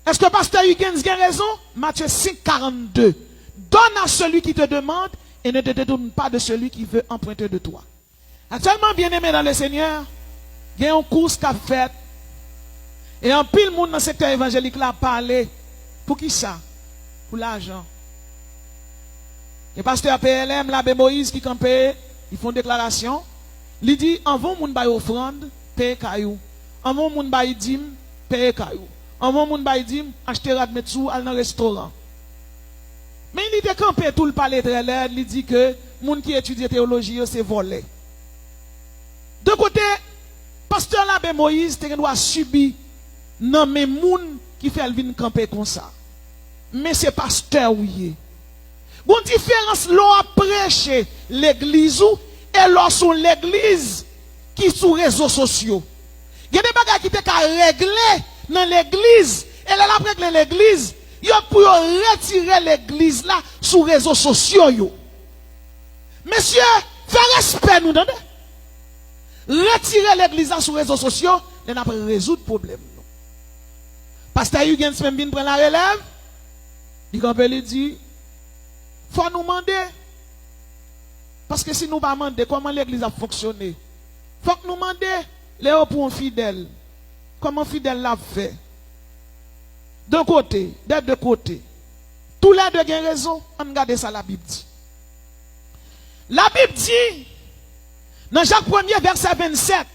Est-ce que pasteur Huygens a raison? Matthieu 5, 42. Donne à celui qui te demande et ne te détourne pas de celui qui veut emprunter de toi. Actuellement, bien aimé dans le Seigneur, il y a une course qu'a fait. Et en pile monde dans le secteur évangélique là parlé. Pour qui ça? Pour l'argent. Et pasteur PLM, l'abbé Moïse qui campait, ils font une déclaration. Il dit, en vont moun bay offrande, paye caillou. En vont moun bay dîme, paye caillou. En vont moun bay dîme, acheter radmetsou, aller dans le restaurant. Mais il était campé tout le palais très laid, il dit que moun qui étudie théologie, c'est volé. De côté, pasteur l'abbé Moïse, te doit subir non mais moun qui fait venir camper comme ça. Mais c'est pasteur oui. Bon différence l'on prêcher l'église et l'on sur l'église qui sur les réseaux sociaux. Il y a des bagages qui te régler dans l'église et là après régler l'église, yo pour retirer l'église là sur les réseaux sociaux yo. Monsieur, fais respect nous entendez? Retirer l'église là sur les réseaux sociaux, on a résoudre problème. Pasteur Huygens même vient prendre la relève. Il dit faut nous demander parce que si nous pas demander comment l'église a fonctionné, faut que nous demander les pour un fidèle. Comment fidèle l'a fait? D'un côté, des deux côtés. Tous les deux ont raison. On regarde ça la Bible dit. La Bible dit dans Jacques 1er verset 27,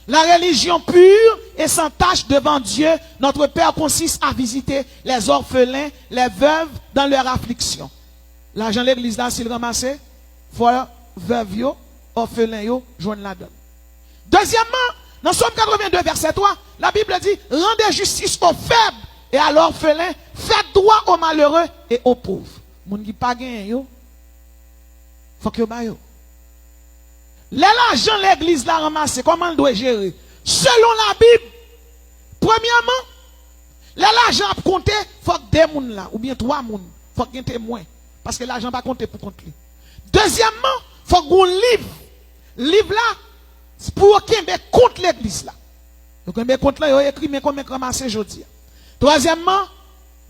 la religion pure et sans tache devant Dieu, notre Père consiste à visiter les orphelins, les veuves dans leur affliction. L'argent de l'église là, s'il ramasse, faut veuve yo, orphelin yo, joindre la donne. Deuxièmement, dans Somme 82 verset 3, la Bible dit, rendez justice aux faibles et à l'orphelin, faites droit aux malheureux et aux pauvres. Moun qui pas gain yo, faut que yo ba yo. L'argent de l'église là ramassé, comment on doit gérer? Selon la Bible, premièrement, l'argent à compter, il faut que deux personnes là, ou bien trois personnes, il faut qu'il y ait un témoin. Parce que l'argent va compter pour compter. Deuxièmement, il faut qu'on livre. Livre là, c'est pour qu'il y ait contre l'église là. Donc, il y a contre là, il y a écrit, mais comment ramasser aujourd'hui. Troisièmement,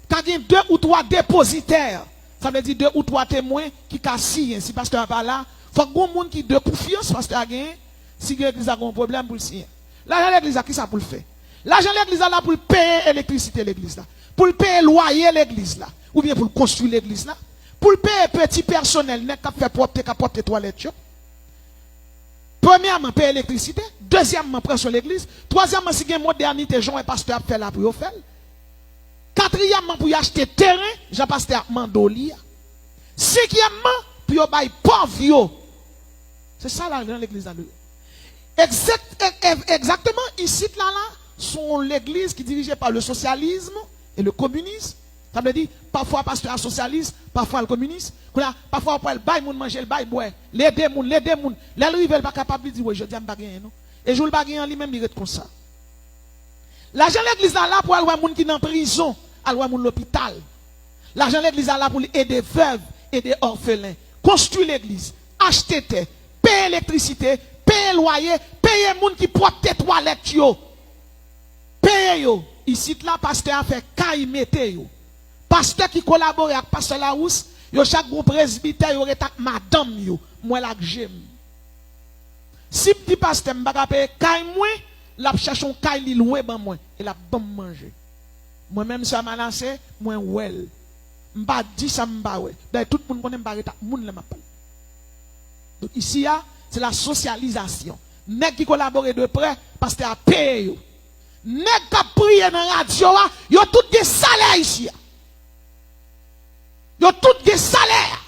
quand il y a deux ou trois dépositaires, ça veut dire deux ou trois témoins qui cassent, si pasteur pas là, il faut que les gens qui de confiance parce que si l'église a un problème pour le signer. L'argent de l'église, qui ça pour le faire? L'argent de l'église là pour payer l'électricité de l'église là. Pour payer le loyer de l'église là. Ou bien pour construire l'église là. Pour payer petit personnel qui fait porter toilettes. Premièrement, payer l'électricité. Deuxièmement, prendre sur l'église. Troisièmement, si il y a une modernité, Jean et pasteur a fait là pour faire. Quatrièmement, pour y acheter terrain, Jean pasteur a mandoli. Cinquièmement, pour y bailler pauvre. C'est ça l'argent de l'église. Exactement, ici, là, sont l'église qui est dirigée par le socialisme et le communisme. Ça veut dire, parfois, pasteur socialiste, parfois le communiste. Parfois, on le bail, moun manger, le bail, boire. Les deux moun. Les rives, pas capable de dire, oui, je dis, je ne non. Et je ne pas gagner lui-même, il est comme ça. L'argent de l'église là pour aller voir moun qui sont en prison, aller voir moun l'hôpital. L'argent de l'église là pour aider veuves, aider orphelins. Construire l'église, acheter terre, payer l'électricité, payer loyer, payer moun qui porte tes toilettes yo. Payer yo. Ici là pasteur a fait caille mette yo. Pasteur qui collabore avec pasteur Larousse, yo chaque groupe presbytère yo retak madame yo, moi la j'aime. Si petit pasteur m'pa payer caille moi, la cherche un caille li loué ban moi et la bon manger. Moi même ça m'a lancé, moi well. M'pa dit ça m'pa ouais. D'ailleurs tout le monde connaît m'pa retak moun le m'appelle. Donc ici c'est la socialisation. Nèg qui collabore de près, pasteur a payé yo. Nèg qui prié dans la radio, yo tout des salaires ici. Yo tout des salaires.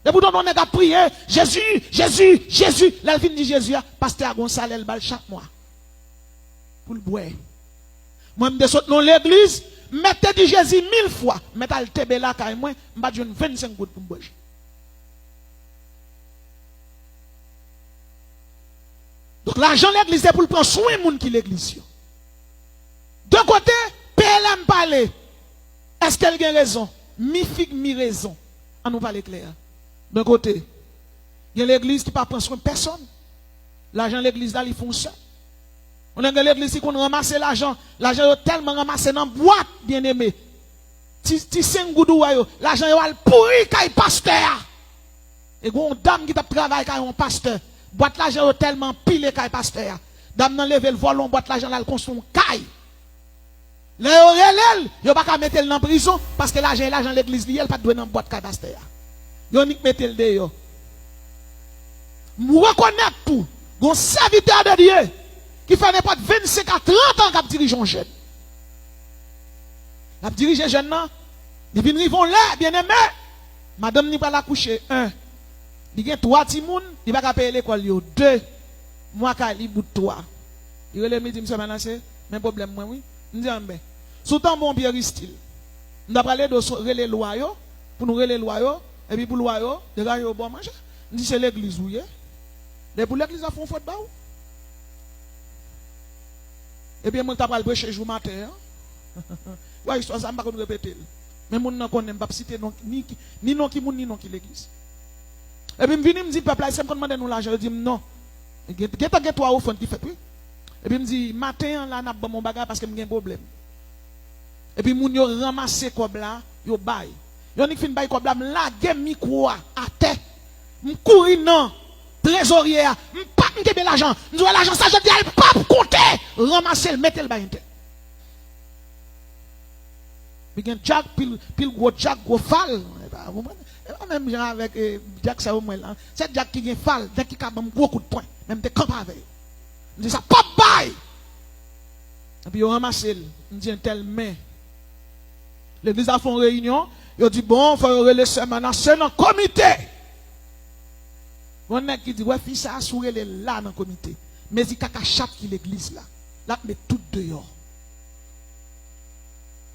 Et pourtant on nèg a prié Jésus. La fin dit Jésus, pasteur a un salaire bal chaque mois. Pour le boire. Moi me descends dans l'église, mettez dit Jésus 1000 fois, mettez le tebe là kay moi, m'pa joine 25 gouttes pour boire. Donc l'argent de l'église c'est pour prendre soin moun qui l'église. De côté, PLM parler. Est-ce qu'elle a raison? Mi figue, mi raison. On nous parle clair. D'un côté, il y a l'église qui ne prend soin de personne. L'argent de l'église là, ils font ça. On a l'église qu'on ramasse l'argent. L'argent est tellement ramassé dans la boîte, bien aimé. Ti 5 goudou, l'argent est pourri quand il pasteur. Et une dame qui travaille quand un pasteur. Boîte l'argent est tellement pilé quand il pasteur. Dame nan levé le volant, boîte l'argent là, elle construit une caille. Là, il pas qu'à mettre dans prison parce que l'argent de l'église, il pas de dans boîte pasteur. Il n'y a pas de dehors. Je reconnais tout. Un serviteur de Dieu qui fait n'importe 25 à 30 ans qui dirige un jeune. La dirige un jeune, il vient rivon là, bien aimé. Madame n'est pas la coucher. 1. Il y a 3 petits moun, il va pas payer l'école. 2. Moi, quand il bout 3. Il relève me dit, monsieur Manassé, même problème, moi, oui. Je dis, ben, sous temps bon bien style. Nous avons parlé de relais loyaux, pour nous relais loyaux, et puis pour loyaux, de gars au bon manger. Je dis, c'est l'église, oui. Et pour l'église, ils font faute, bah, et bien, moi, je vais prêcher jour matin. Ouais, histoire, ça ne va pas répéter. Mais moi, je ne connais pas citer ni non qui moun, ni non qui l'église. Et puis, je viens me dire, peuple, c'est comme demander nous l'argent. Je dis, non. Get toi au fond qui fait, oui. Et puis, je me dis, matin, là, je mon bagage parce que j'ai un problème. Et puis, moun yo ramasse comme là, yo bail. Yo ni fin bail comme là, la game micro à terre. M'courir non. Trésorier, m'pas m'kebe l'argent. Nous l'argent, ça, je dis, elle pas compter. Ramasser, le mettre le bail. Puis, Jack, pile gros Jack, gros fall. Même genre avec Jack, ça au moins là. C'est Jack qui vient fall, Jack qui a beaucoup de points. Même des camps avec. Je dis ça, pas bail. Et puis, on ramasse, on dit un tel main. L'église a fait une réunion, il dit bon, il faut relaisser maintenant, c'est dans le comité. On a qui dit, ouais, fils, ça a souré là dans le comité. Mais il y a chaque qui l'église là. Là, met tout dehors.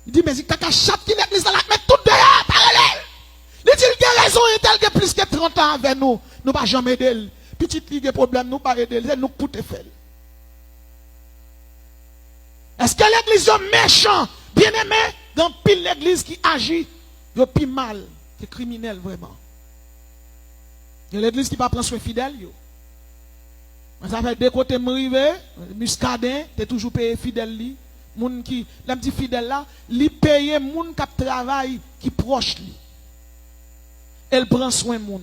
Il dit, mais il y a chaque qui l'église là, met tout dehors, parallèle. Il dit, il a raison, il a plus que 30 ans avec nous. Nous ne pas jamais aider. Petite ligue de problème, nous ne pas aider. Nous pour te faire. Est-ce que l'église est méchant, bien aimé, dans pile l'église qui agit, il plus mal que criminel vraiment. Il y a l'église qui va prendre soin fidèle. Ça fait deux côtés m'rivé, muscadin, tu es toujours payé fidèle li. Moun qui, la petit fidèle là, li paye moun qui travaille, qui proche li. Elle prend soin moun.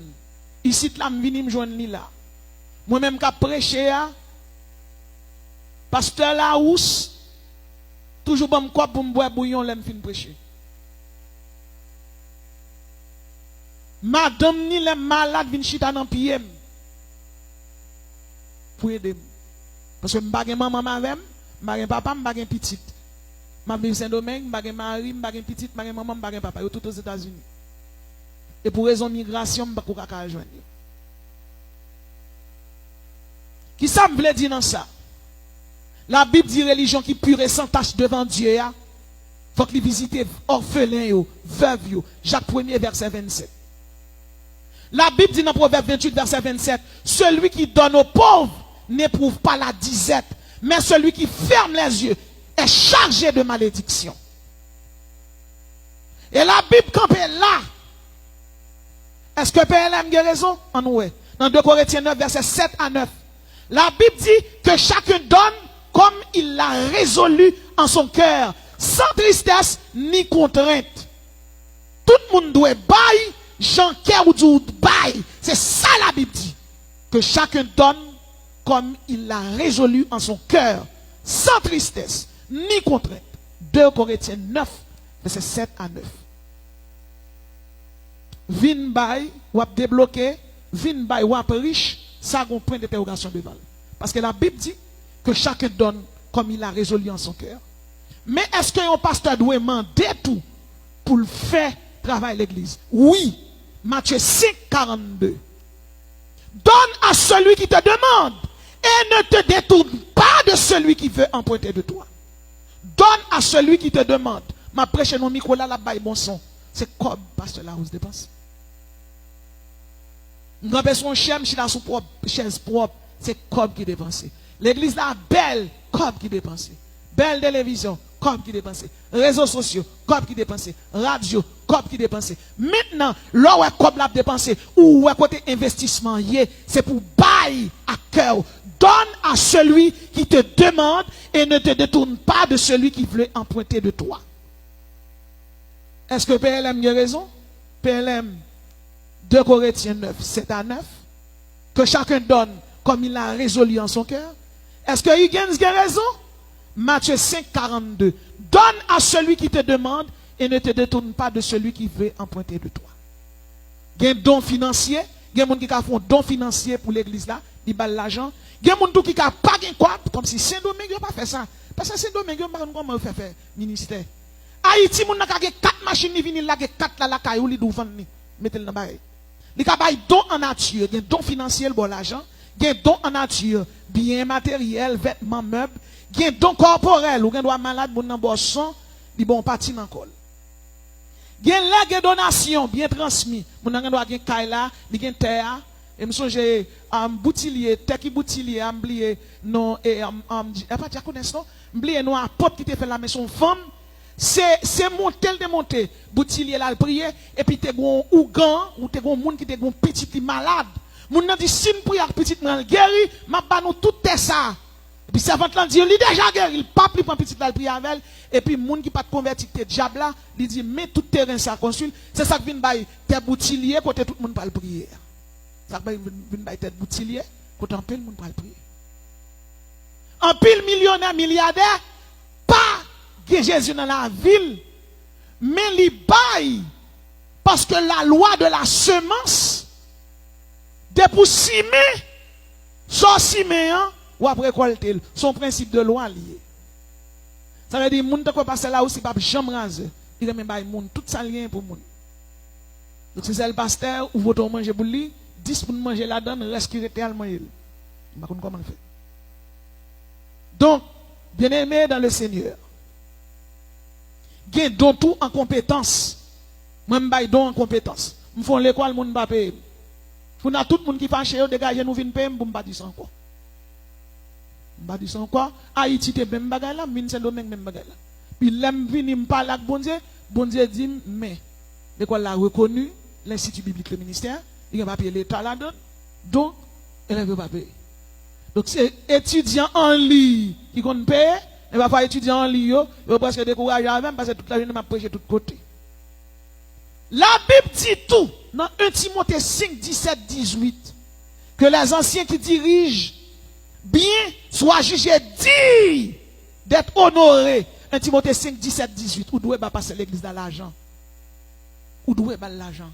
Ici, là, m'vini m'joindre li là. Moi-même qui prêché, pasteur la housse, toujours bon quoi pour me boire bouillon l'aime fin prêcher. Madame ni les malades vinn chita dans pied pour aider. Parce que m'pa gen maman avec m'pa gen papa, m'pa gen petite. M'a vivre Saint-Domingue, m'pa gen mari, m'pa gen petite, m'pa gen maman, m'pa gen papa, yo tout aux États-Unis. Et pour raison migration, m'pa ko ka joindre. Qui ça me veut dire dans ça? La Bible dit religion qui pure et sans tache devant Dieu, il faut qu'il visite orphelins, veuves. Jacques 1er, verset 27. La Bible dit dans Proverbe 28, verset 27, celui qui donne aux pauvres n'éprouve pas la disette, mais celui qui ferme les yeux est chargé de malédiction. Et la Bible campée là. Est-ce que PLM a raison? En ouais. Dans 2 Corinthiens 9, verset 7 à 9. La Bible dit que chacun donne comme il l'a résolu en son cœur, sans tristesse ni contrainte. Tout le monde doit bailler, Jean Kerr ou du bail. C'est ça la Bible dit. Que chacun donne comme il l'a résolu en son cœur, sans tristesse ni contrainte. 2 Corinthiens 9, verset 7 à 9. Vin bail, ou débloqué, vin bail, ou riche, ça a un point d'interrogation devant. Parce que la Bible dit que chacun donne comme il a résolu en son cœur. Mais est-ce qu'un pasteur doit demander tout pour le faire travailler l'église? Oui. Matthieu 5, 42. Donne à celui qui te demande et ne te détourne pas de celui qui veut emprunter de toi. Donne à celui qui te demande. Ma prêche non micro là, la baille bon son. C'est comme pasteur là où se dépense. Nous avons chème, si la sous propre, chaise propre, c'est comme qui dépense. L'église là, belle, comme qui dépense. Belle télévision, comme qui dépense. Réseaux sociaux, comme qui dépense. Radio, comme qui dépense. Maintenant, là où est comme la dépense, ou où est côté investissement, c'est pour bailler à cœur. donne à celui qui te demande et ne te détourne pas de celui qui veut emprunter de toi. Est-ce que PLM a raison? PLM 2 Corinthiens 9, 7 à 9. Que chacun donne comme il a résolu en son cœur. Est-ce que Higgins a raison? Matthieu 5, 42. Donne à celui qui te demande et ne te détourne pas de celui qui veut emprunter de toi. Il y a un don financier. Il y a des gens qui font un don financier pour l'église là. Ils baillent l'argent. Il y a des gens qui n'ont pas de quoi. Comme si Saint-Domingue n'a pas fait ça. Parce que Saint-Domingue n'a pas comment faire ministère. Haïti, il y a 4 machines qui viennent là, 4 là, la caillou, ils doivent mettre le dans le il y a des dons en nature, il y a des dons financiers pour l'argent, il y a des dons en nature, biens matériels, vêtements, meubles, il y a des dons corporels, ou il y a des malades, bon dans boisson, ils bon parti dans le col. Il y a des donations bien transmises, mon nan doit gen kaila, il y a terre, et me songe boutillier, terre qui boutillier, amblier non et pas tu connais non, amblier non apôtre qui te fait la maison femme. C'est monter le démonter boutillier là le prier et puis t'es gon ougan ou t'es gon monde qui t'es gon petit malade moun nan dit si nous prier petit mal guéri m'a ba nous tout ça et puis servante là dit il déjà guéri il pas plus prend petit là le prier avec et puis monde qui pas converti t'es diable là il dit mais tout terrain ça consul c'est ça qui vient bail t'es boutillier côté tout le monde pas le prier ça vient bail tête boutillier côté en pile monde pas le prier en pile millionnaire milliardaire pas que Jésus dans la ville, mais il baille parce que la loi de la semence, de pour simer, soit simer, ou après récolter, son principe de loi lié. Ça veut dire que les gens qui passent là aussi, pas jamais raser. Il remet baille moun, tout ça lien pour moun. Donc si c'est le pasteur ou votre manger pour lui, 10 pour manger la donne, reste qui rete al manger. Je ne sais pas comment faire. Donc, bien aimé dans le Seigneur, gen don tout en compétence. Moi m'bay don en compétence. M'font l'école moun pa payer. Pour na tout moun qui fâché yo dégager nous vinn payer m'pa di ça encore. M'pa di ça encore. Haïti te même bagay là, min Saint-Domingue même bagay là. Puis l'aime vini m'parler avec bon Dieu dit mais l'école l'a reconnu l'institut biblique le ministère, il va payer l'état là-dedans. Donc élève pas payer. Donc c'est étudiant en ligne qui compte payer. Et va pas étudier en ligne, il va presque décourager même parce que toute la journée m'a prêché de tous côtés. La Bible dit tout dans 1 Timothée 5, 17, 18 que les anciens qui dirigent bien soient jugés dignes d'être honorés. 1 Timothée 5, 17, 18. Où doit passer l'église dans l'argent? Où doit l'argent?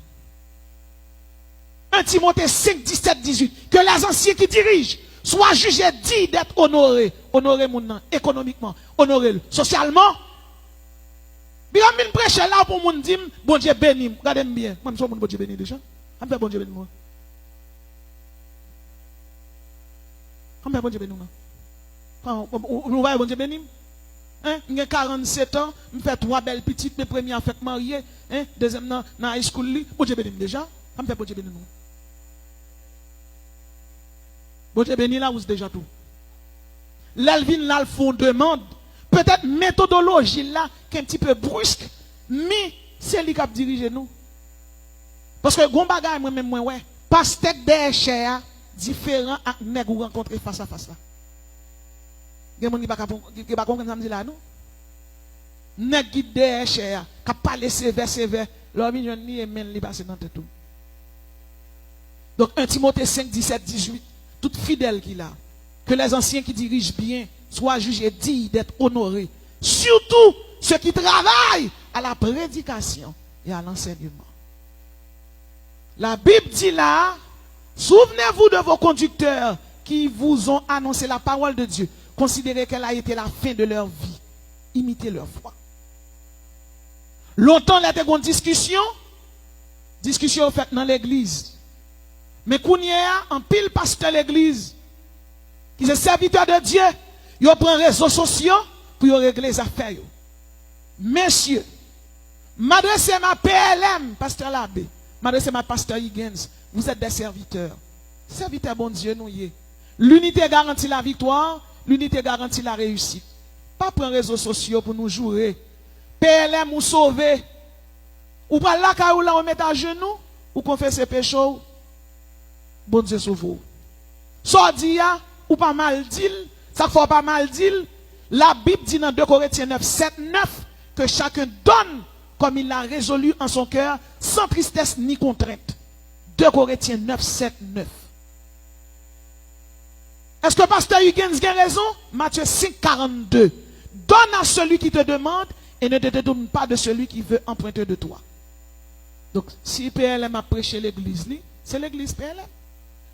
1 Timothée 5, 17, 18. Que les anciens qui dirigent soient jugés dignes d'être honorés. Honorer mon nom économiquement, honorer socialement. Bien, je prêche là pour mon dire, bon Dieu béni, regardez bien. Moi, je suis bon Dieu béni déjà. Je fais bon Dieu béni moi. Je fais bon Dieu béni moi. Vous voyez bon Dieu béni? Hein? J'ai 47 ans, je fais 3 belles petites, mes premières fêtes mariées, hein? Deuxième dans high school, bon Dieu béni déjà. Je fais bon Dieu béni moi. Bon Dieu béni là, vous déjà tout. L'Elvin là le fond demande peut-être méthodologie là qui est un petit peu brusque mais c'est lui qui a dirigé nous parce que gon bagay moi même moi ouais pasteur des chers différent à nèg ou rencontrer face à face là gen moun qui pas comprendre ça me dit là non nèg qui des chers qui parler sévère l'homme ni et men li passer dans tête tout. Donc 1 Timothée 5 17 18 tout fidèle qui là que les anciens qui dirigent bien soient jugés dignes d'être honorés. Surtout ceux qui travaillent à la prédication et à l'enseignement. La Bible dit là, souvenez-vous de vos conducteurs qui vous ont annoncé la parole de Dieu. Considérez qu'elle a été la fin de leur vie. Imitez leur foi. Longtemps, il y a eu une discussion faite dans l'église. Mais qu'on y a un pile pasteur de l'église qui est serviteur de Dieu, ils prennent les réseaux sociaux pour régler les affaires. Messieurs, m'adresse ma PLM, pasteur Labbé, m'adresse ma pasteur Higgins, vous êtes des serviteurs. Serviteurs, bon Dieu, nous y est. L'unité garantit la victoire, l'unité garantit la réussite. Pas prendre les réseaux sociaux pour nous jouer. PLM ou sauver. Ou pas là, quand on met à genoux, ou confesser péché. Bon Dieu sauve vous. So dit, ou pas mal dit, ça faut pas mal dire, la Bible dit dans 2 Corinthiens 9, 7, 9, que chacun donne comme il l'a résolu en son cœur, sans tristesse ni contrainte. 2 Corinthiens 9, 7, 9. Est-ce que pasteur Huygens a raison? Matthieu 5, 42. Donne à celui qui te demande et ne te détourne pas de celui qui veut emprunter de toi. Donc, si PLM a prêché l'église, c'est l'église PLM.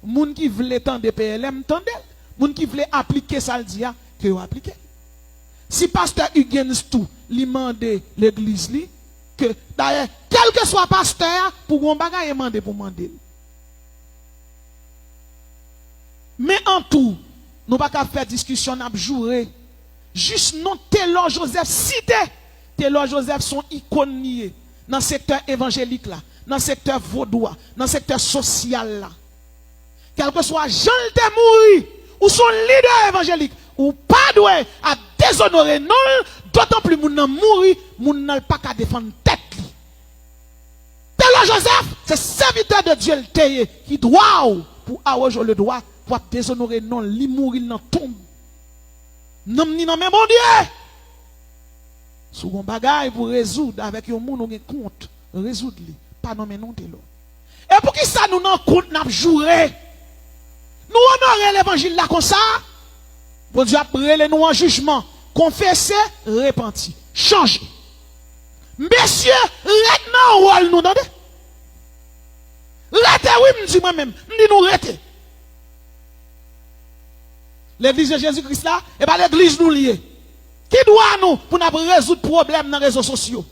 Moun qui voulait tendre PLM, tendez. Moun qui voulait appliquer ça, le dit, que vous appliquez. Si pasteur Huygens tout, lui demande l'église, que d'ailleurs, quel que soit pasteur, pour qu'on bagaille demander pour demander. Mais en tout, nous ne pouvons pas faire discussion, nous jouer. Juste non, Taylor Joseph, cité. Taylor Joseph sont iconiques dans le secteur évangélique, là, dans le secteur vaudois, dans le secteur social. Là. Quel que soit Jean de Mouri, ou son leader évangélique, ou pas doué à déshonorer, non, d'autant plus moun nan mouri, moun nan pas qu'à défendre tête. Taylor Joseph, c'est serviteur de Dieu le taillé, qui doit, pour avoir le droit, pour déshonorer, non, li mourir dans tombe. Non, ni non, mais mon Dieu! Sous un bagage pour résoudre avec un monde qui compte, résoudre li, pas non, mais non, Taylor. Et pour qui ça nous n'en compte, n'a joué? Nous honorer l'évangile là comme ça. Bon Dieu a brûlé nous en jugement. Confesser, repentir. Changer. Messieurs, maintenant, rôle nous donnez. Rete, oui, me dit moi-même. Me dit nous rete. L'église de Jésus-Christ là, et pas l'église nous liée. Qui doit nous pour nous résoudre problème dans les réseaux sociaux?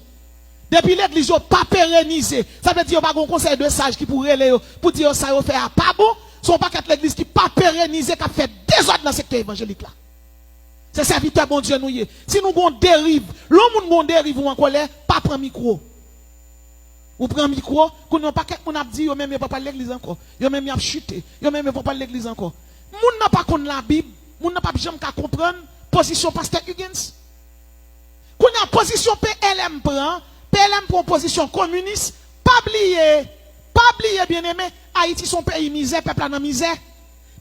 Depuis l'église n'a pas pérennisé. Ça veut dire qu'il n'y a pas un conseil de sages qui pourrait aller pour dire ça va faire pas bon. Son paquet l'église qui pas pérennisé, qui a fait désordre dans le secteur évangélique là. C'est serviteur bon Dieu nous y est. Si nous avons dérive, l'homme nous dérive ou en colère, pas prendre micro. Ou prend micro, qu'on n'a pas qu'on a dit, yo même pas parler l'église encore. Yo même y a chuté, yo même pas parler l'église encore. Moun n'a pas connaît la Bible, moun n'a pas jamais qu'à comprendre position pasteur Huygens. Qu'on a position PLM prend position communiste, pas oublier bien aimé, Haïti son pays misère, peuple en misère.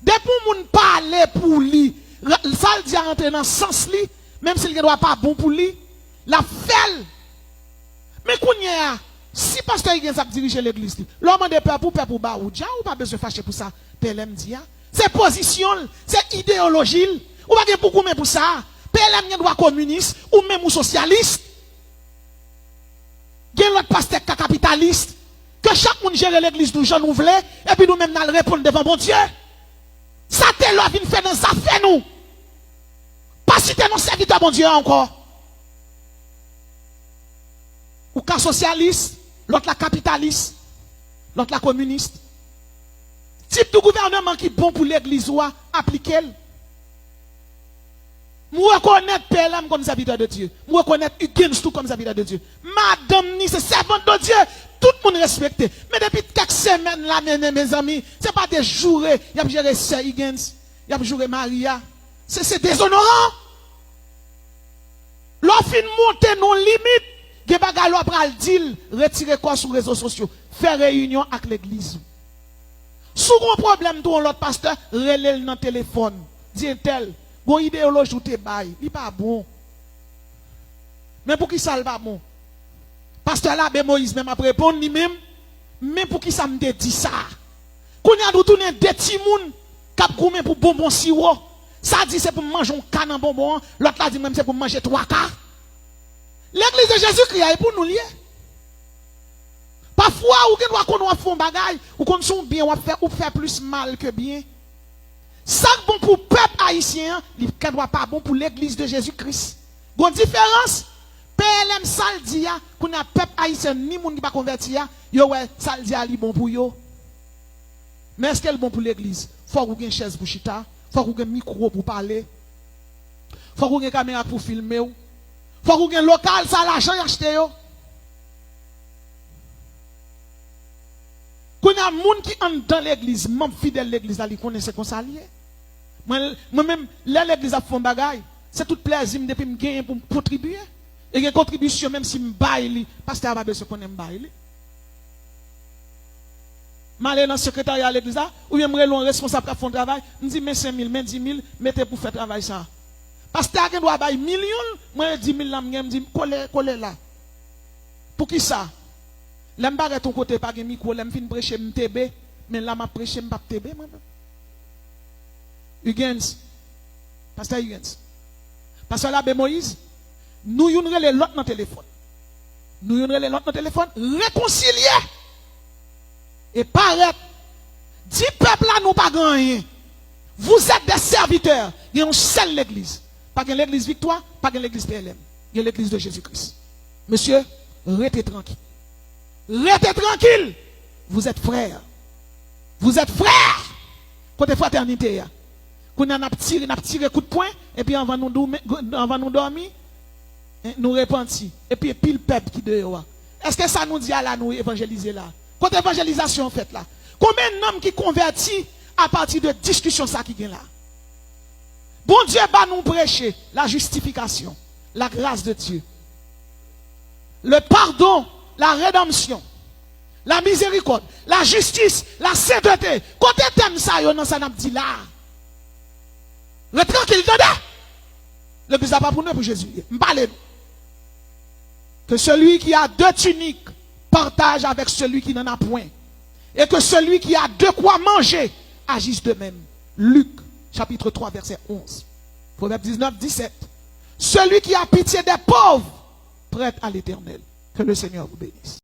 Depuis moun parler pour lui, ça le dit rentrer dans sens li, même s'il ne doit pas bon pour lui, la fait. Mais qu'on y a, si pasteur Huygens a dirigé l'église, l'homme de peuple pour ba ou dia ou pas besoin de fâcher pour ça, PLM dit, c'est position, c'est idéologie, ou pas de beaucoup mais pour ça, PLM n'y doit communiste ou même ou socialiste. Il y a l'autre pasteur capitaliste. Que chaque monde gère l'église nous gens nous voulons, et puis nous-mêmes nous répondre devant bon Dieu. Ça t'est là, vient faire dans ça, fait nous. Pas si t'es non serviteur bon Dieu encore. Ou cas socialiste, l'autre la capitaliste, l'autre la communiste. Type de gouvernement qui est bon pour l'église ou appliquer. Moi reconnaître PLM comme serviteur de Dieu. Moi reconnaître Huygens tout comme serviteur de Dieu. Madame ni c'est servante de Dieu. Tout le monde respecte. Mais depuis quelques semaines là, mes amis, ce n'est pas des jours. Il y a géré Sir Huygens. Il y a géré Maria. C'est déshonorant. L'offre monter nos limites. Il y a des gens qui disent retirer quoi sur les réseaux sociaux. Faire réunion avec l'église. Si vous avez un problème, tout l'autre pasteur, relève dans le téléphone. Dis tel. Bon idéologie ou te bail, il pas bon. Mais pour qui ça pas bon? Pasteur l'abbé Moïse même après répondre lui-même, mais pour qui ça me dit ça? Qu'on y a retourné des petits moun cap gourmet pour bonbon sirop. Ça dit c'est pour manger un canne en bonbon, l'autre là dit même c'est pour manger 3 cas. L'église de Jésus-Christ est pour nous lier. Parfois ou qu'on doit qu'on faire un bagage ou qu'on sont bien ou faire plus mal que bien. Ça bon pour le peuple haïtien, il ne doit pas bon pour l'église de Jésus-Christ. Il y a une différence. PLM Saldia, qu'on a peuple haïtien, ni moun qui pas converti, yo ouais, Saldia li bon pour yo. Mais est-ce qu'elle est bon pour l'église? Faut qu'on ait une chaise pour chita, faut qu'on ait un micro pour parler, faut qu'on ait une caméra pour filmer, faut qu'on ait un local, ça l'argent acheté yo. Qu'on a un monde qui entre dans l'église, même fidèle l'église, il connaît ce qu'on s'allie. Moi-même, l'église a fait un bagage. C'est tout plaisir depuis que je gagne pour contribuer. Et une contribution, même si je baille, pasteur a besoin qu'on aime baille. m'aller dans le secrétariat à l'église là, ou bien m'relon responsable qui font travail, me dit mais 5 000, mais 10 000, mettez pour faire travail ça. Pasteur qui doit bailler millions, moi 10 000 là, me dit coller là. Pour qui ça? L'aime pas ton côté pas de micro, l'aime fin prêcher m'TB, mais là m'a prêcher m'pas TB moi. Huygens. Pasteur Huygens. Pasteur l'abbé Moïse, nous yon relè l'autre dans téléphone. Nous yon relè l'autre dans téléphone, réconcilier. Et paraître, dit peuple là nous pas rien. Vous êtes des serviteurs. Il y a une seule l'église. Pas que l'église Victoire, pas que l'église PLM. Il y a l'église de Jésus-Christ. Monsieur, restez tranquille. Restez tranquille. Vous êtes frères. Vous êtes frères. Côté fraternité. Quand on a tiré coup de poing, et puis avant nous dormir, nous repentir. Et puis pile peuple qui dehors. Est-ce que ça nous dit à la nous évangéliser là? Quand évangélisation fait là, combien d'hommes qui convertis à partir de discussions ça qui vient là? Bon Dieu va nous prêcher la justification, la grâce de Dieu, le pardon, la rédemption, la miséricorde, la justice, la sainteté. Côté thème ça, yon ça n'a dit là. Le tranquille, attendez. Le plus pas pour nous pour Jésus. M'parlez. Que celui qui a 2 tuniques partage avec celui qui n'en a point. Et que celui qui a de quoi manger agisse de même. Luc, chapitre 3, verset 11. Proverbe 19, 17. Celui qui a pitié des pauvres prête à l'Éternel. Que le Seigneur vous bénisse.